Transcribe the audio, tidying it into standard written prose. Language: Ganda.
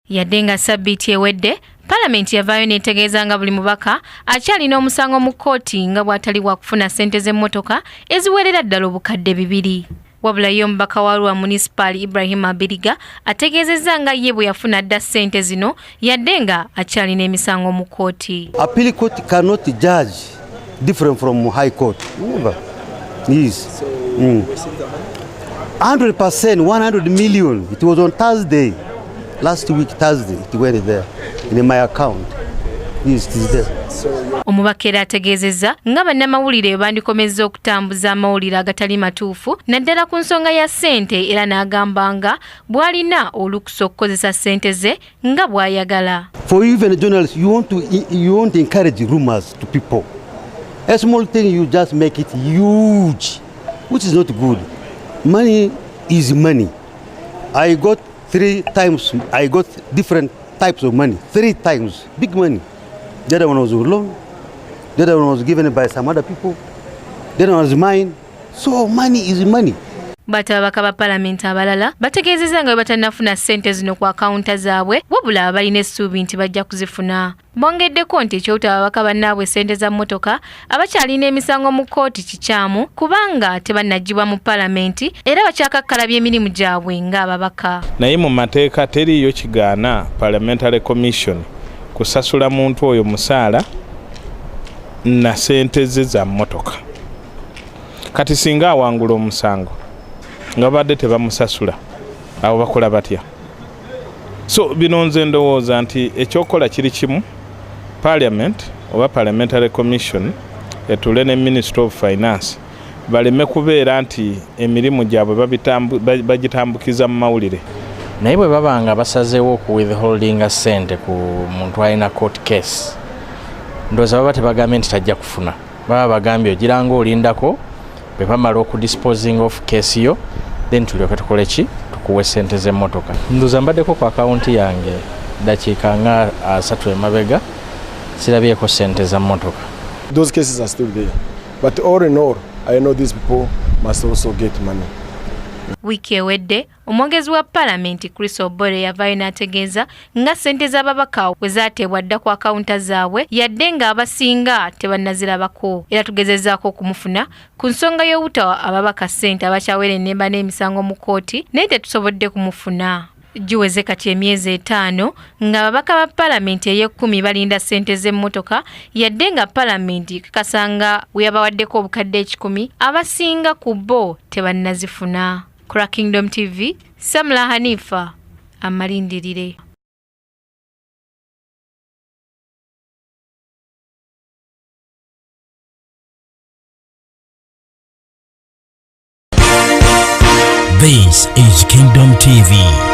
Yadde nga sabbiiti ewedde Palamenti yavaayo n'etegeeza nga buli mubaka akyalina omusango mu kkooti nga bw'atali wa kufuna ssente z'emmotoka eziwerera ddala obukadde 2. Wabula ye omubaka wa Arua Municipal Ibrahim Abiriga ategeezezza nga ye bwe yafuna dda ssente zino yadde nga akyalina emisango mu kkooti. Appeal court cannot judge different from high court. Never. Yes. 100%, 100 million. It was on Thursday. Last week Thursday it went there in my account. Yes, it is there. Omubaka era ategeezezza nga bannamawulire bandikomezza okutambuza amawulire agatali matuufu naddala ku nsonga ya ssente era n'agamba nga bw'alina olukusa okukozesa ssente ze nga bw'ayagala. For even a journalist, you want to encourage rumors to people. A small thing you just make it huge, which is not good. Money is money. I got 3 times, I got different types of money. 3 times, big money. The other one was a loan. The other one was given by some other people. The other one was mine. So money is money. Batabaka ba Palamenti abalala bategeezezza nga batanafuna ssente zino ku akawunta zaabwe wabula abalina essuubi nti bajja kuzifuna. Bongeddeko nti ekyobutababaka bannaabwe ssente za mmotoka abakyalina emisango mu kkooti kikyamu kubanga tebannagibwa mu Palamenti era bakyakakkalabya emirimu gyabwe ng'ababaka. Naye mu mateeka teriiyo kigaana Parliamentary Commission kusasula muntu oyo musaala na ssente ze za mmotoka. Kati singa awangula omusango nga badde tebamusasula abo bakola batya? So bino nze ndowooza nti ekyokola kiri kimu, Parliament oba Parliamentary Commission etule ne Minister of Finance baleme kubeera nti emirimu gyabwe bagitambukiza mu mawulire. Naye bwe babanga basazeewo ku withholdinga ssente ku muntu alina court case, ndowooza baba tebagambye nti tajja kufuna, baba bagambye ogira ng'olindako bwe bamala okudisposing of case yo then tulyoke tukole ki tukuwe ssente z'emmotoka. Ndowooza mbaddeko ku akawunti yange dakiika nga 3 emabega sirabyeko ssente za mmotoka. Those cases are still there, but all in all I know these people must also get money. Wiki ewedde omwogezi wa Palamenti Chris Obore yavaayo n'ategeeza nga ssente z'ababaka bwe zaateebwa dda ku akawunta zaabwe yadde nga abasinga tebannazirabako era tugezezzaako okumufuna ku nsonga y'obutawa ababaka ssente abakyawera ennemba n'emisango mu kkooti naye tetusobodde kumufuna. Giweze kati emyezi 5 nga ababaka ba Palamenti ey'e10 balinda ssente z'emmotoka yadde nga Palamenti kakasanga we yabawaddeko obukadde 10 abasinga ku bo tebannazifuna. Kura Kingdom TV, Samla Hanifa, amalindirire. This is Kingdom TV.